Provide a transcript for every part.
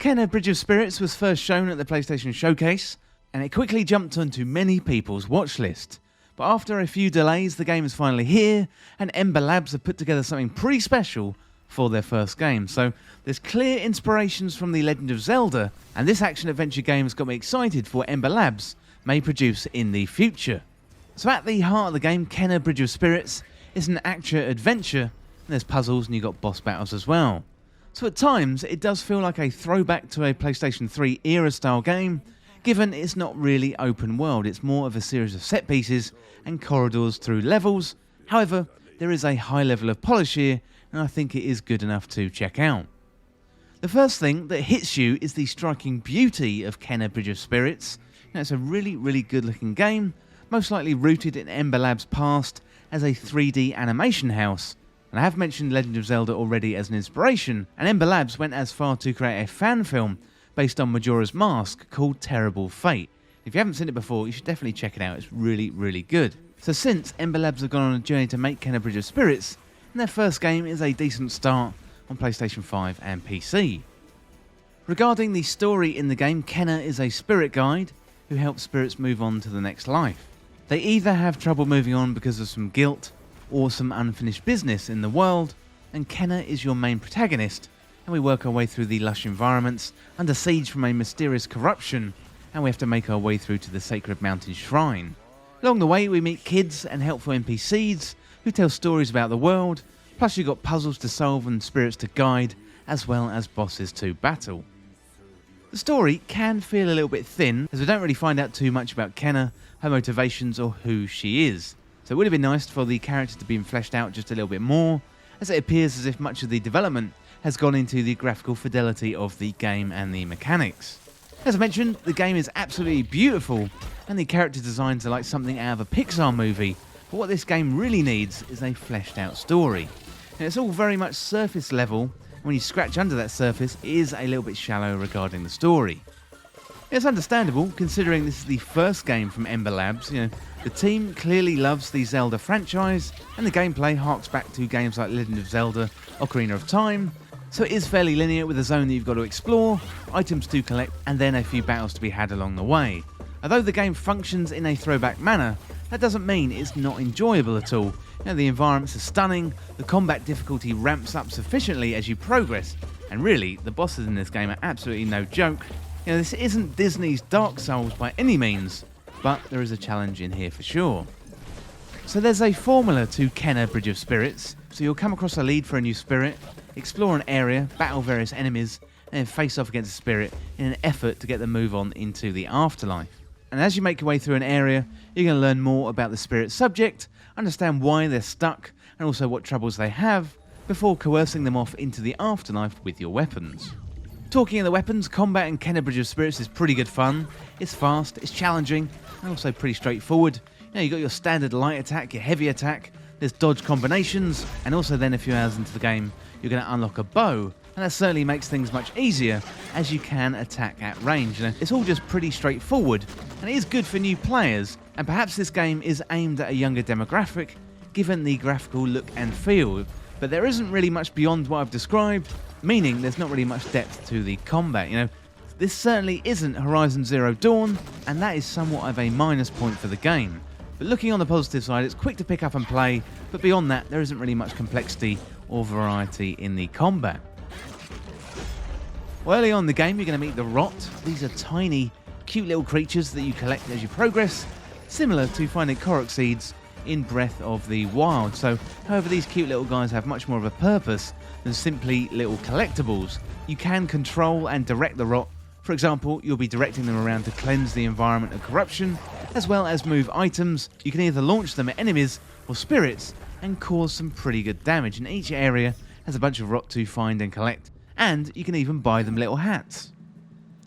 Kenna Bridge of Spirits was first shown at the PlayStation Showcase, and it quickly jumped onto many people's watch list. But after a few delays, the game is finally here, and EMber Labs have put together something pretty special for their first game. So there's clear inspirations from the Legend of Zelda, and this action-adventure game has got me excited for what EMber Labs may produce in the future. So at the heart of the game, Kenna Bridge of Spirits is an action-adventure, and there's puzzles and you've got boss battles as well. So at times, it does feel like a throwback to a PlayStation 3 era-style game, given it's not really open world, it's more of a series of set pieces and corridors through levels. However, there is a high level of polish here, and I think it is good enough to check out. The first thing that hits you is the striking beauty of Kenna Bridge of Spirits. Now, it's a really good looking game, most likely rooted in EMber Labs' past as a 3D animation house. And I have mentioned Legend of Zelda already as an inspiration, and EMber Labs went as far to create a fan film based on Majora's Mask called Terrible Fate. If you haven't seen it before, you should definitely check it out, it's really good. So since EMber Labs have gone on a journey to make Kenna Bridge of Spirits, and their first game is a decent start on PlayStation 5 and PC. Regarding the story in the game, Kenna is a spirit guide who helps spirits move on to the next life. They either have trouble moving on because of some guilt or some unfinished business in the world, and Kenna is your main protagonist, and we work our way through the lush environments under siege from a mysterious corruption, and we have to make our way through to the sacred mountain shrine. Along the way we meet kids and helpful NPCs who tell stories about the world, plus you've got puzzles to solve and spirits to guide, as well as bosses to battle. The story can feel a little bit thin, as we don't really find out too much about Kenna, her motivations or who she is. So it would have been nice for the character to be fleshed out just a little bit more, as it appears as if much of the development has gone into the graphical fidelity of the game and the mechanics. As I mentioned, the game is absolutely beautiful, and the character designs are like something out of a Pixar movie, but what this game really needs is a fleshed out story. And it's all very much surface level, and when you scratch under that surface, it is a little bit shallow regarding the story. It's understandable, considering this is the first game from EMber Labs. The team clearly loves the Zelda franchise, and the gameplay harks back to games like Legend of Zelda, Ocarina of Time, so it is fairly linear with a zone that you've got to explore, items to collect, and then a few battles to be had along the way. Although the game functions in a throwback manner, that doesn't mean it's not enjoyable at all. The environments are stunning, the combat difficulty ramps up sufficiently as you progress, and really, the bosses in this game are absolutely no joke. This isn't Disney's Dark Souls by any means, but there is a challenge in here for sure. So there's a formula to Kenna Bridge of Spirits, so you'll come across a lead for a new spirit, explore an area, battle various enemies, and then face off against a spirit in an effort to get them move on into the afterlife. And as you make your way through an area, you're going to learn more about the spirit's subject, understand why they're stuck, and also what troubles they have, before coercing them off into the afterlife with your weapons. Talking of the weapons, combat in Kenna Bridge of Spirits is pretty good fun. It's fast, it's challenging, and also pretty straightforward. You've got your standard light attack, your heavy attack, there's dodge combinations, and also then a few hours into the game, you're going to unlock a bow, and that certainly makes things much easier, as you can attack at range. It's all just pretty straightforward, and it is good for new players, and perhaps this game is aimed at a younger demographic, given the graphical look and feel, but there isn't really much beyond what I've described, meaning there's not really much depth to the combat. This certainly isn't Horizon Zero Dawn, and that is somewhat of a minus point for the game. But looking on the positive side, it's quick to pick up and play, but beyond that, there isn't really much complexity or variety in the combat. Well, early on in the game, you're going to meet the Rot. These are tiny, cute little creatures that you collect as you progress, similar to finding Korok seeds in Breath of the Wild. So, however, these cute little guys have much more of a purpose than simply little collectibles. You can control and direct the Rot. For example, you'll be directing them around to cleanse the environment of corruption, as well as move items. You can either launch them at enemies or spirits and cause some pretty good damage, and each area has a bunch of Rot to find and collect, and you can even buy them little hats.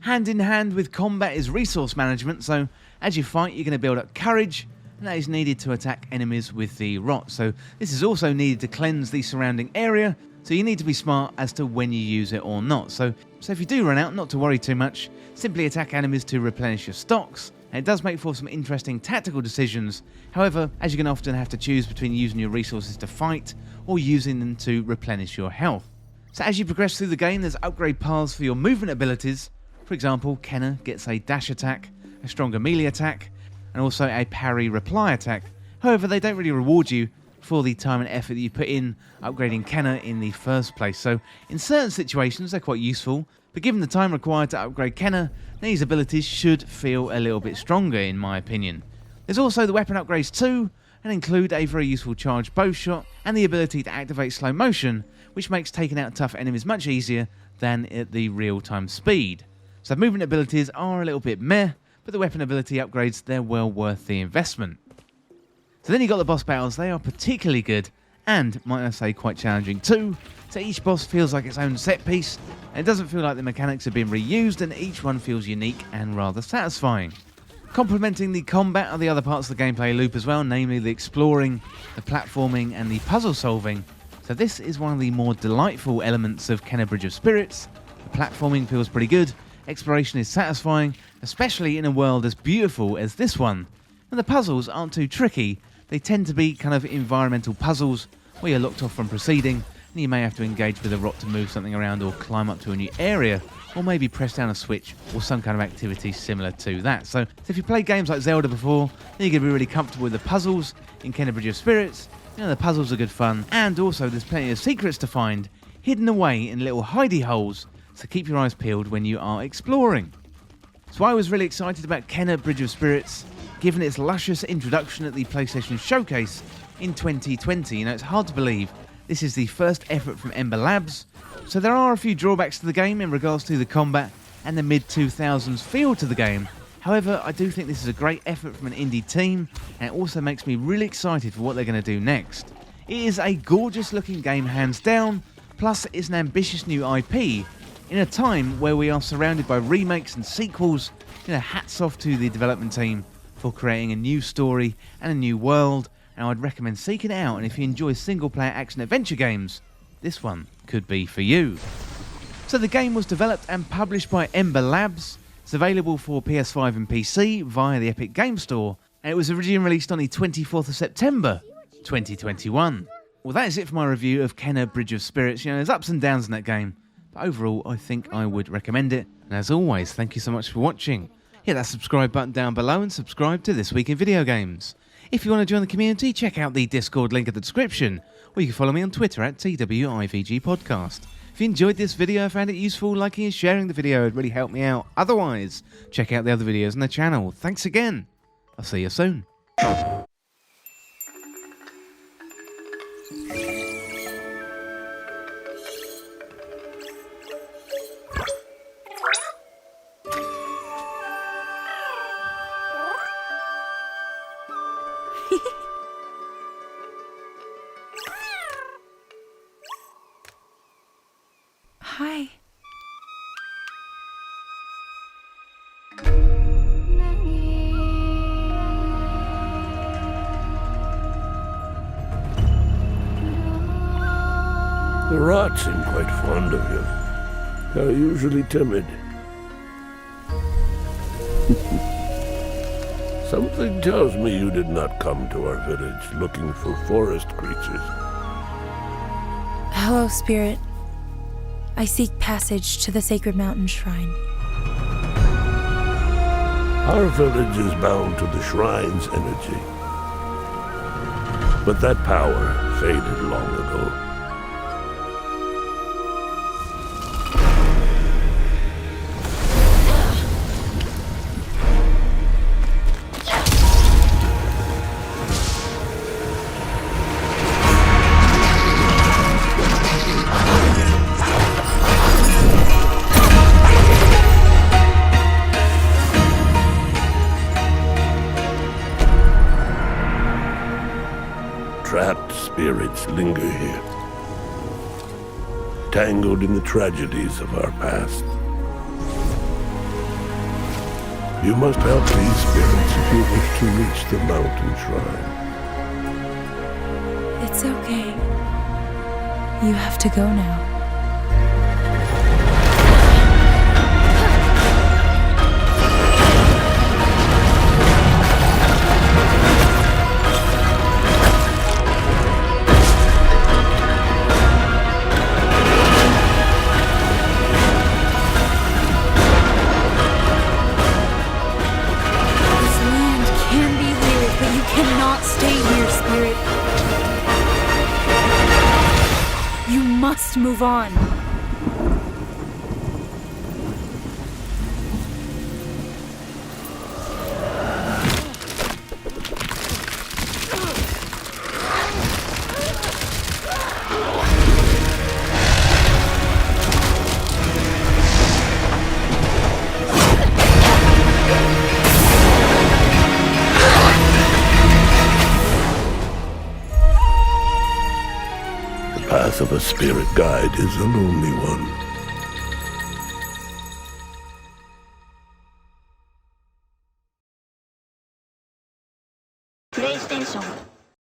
Hand in hand with combat is resource management, so as you fight you're going to build up courage, and that is needed to attack enemies with the Rot. So this is also needed to cleanse the surrounding area, so you need to be smart as to when you use it or not. So if you do run out, not to worry too much, simply attack enemies to replenish your stocks, and it does make for some interesting tactical decisions. However, as you can often have to choose between using your resources to fight or using them to replenish your health. So as you progress through the game, there's upgrade paths for your movement abilities. For example, Kenna gets a dash attack, a stronger melee attack, and also a parry reply attack. However, they don't really reward you for the time and effort that you put in upgrading Kenna in the first place. So in certain situations, they're quite useful, but given the time required to upgrade Kenna, these abilities should feel a little bit stronger in my opinion. There's also the weapon upgrades too, and include a very useful charged bow shot and the ability to activate slow motion, which makes taking out tough enemies much easier than at the real-time speed. So movement abilities are a little bit meh, but the weapon ability upgrades, they're well worth the investment. So then you got the boss battles. They are particularly good and, might I say, quite challenging too. So each boss feels like its own set piece, and it doesn't feel like the mechanics have been reused, and each one feels unique and rather satisfying. Complementing the combat are the other parts of the gameplay loop as well, namely the exploring, the platforming and the puzzle solving. So this is one of the more delightful elements of Kenna Bridge of Spirits. The platforming feels pretty good, exploration is satisfying, especially in a world as beautiful as this one. And the puzzles aren't too tricky. They tend to be kind of environmental puzzles where you're locked off from proceeding and you may have to engage with a rock to move something around or climb up to a new area, or maybe press down a switch or some kind of activity similar to that. So if you played games like Zelda before, then you're going to be really comfortable with the puzzles in Kenna Bridge of Spirits. You know, the puzzles are good fun, and also there's plenty of secrets to find hidden away in little hidey holes, so keep your eyes peeled when you are exploring. So I was really excited about Kenna Bridge of Spirits, given its luscious introduction at the PlayStation Showcase in 2020. You know, it's hard to believe this is the first effort from EMber Labs, so there are a few drawbacks to the game in regards to the combat and the mid-2000s feel to the game. However, I do think this is a great effort from an indie team, and it also makes me really excited for what they're going to do next. It is a gorgeous looking game hands down, plus it's an ambitious new IP. In a time where we are surrounded by remakes and sequels, you know, hats off to the development team for creating a new story and a new world, and I'd recommend seeking it out, and if you enjoy single player action adventure games, this one could be for you. So the game was developed and published by EMber Labs. It's available for PS5 and PC via the Epic Game Store, and it was originally released on the 24th of September 2021. Well, that is it for my review of Kenna Bridge of Spirits. You know, there's ups and downs in that game, but overall I think I would recommend it. And as always, thank you so much for watching. Hit that subscribe button down below and subscribe to This Week in Video Games. If you want to join the community, check out the Discord link in the description, or you can follow me on Twitter at TWIVG Podcast. If you enjoyed this video, found it useful, liking and sharing the video would really help me out. Otherwise, check out the other videos on the channel. Thanks again. I'll see you soon. Hi. The rats seem quite fond of you. They're usually timid. Something tells me you did not come to our village looking for forest creatures. Hello, Spirit. I seek passage to the Sacred Mountain Shrine. Our village is bound to the shrine's energy. But that power faded long ago. Trapped spirits linger here, tangled in the tragedies of our past. You must help these spirits if you wish to reach the mountain shrine. It's okay. You have to go now. must move on. The path of a spirit guide is a lonely one. PlayStation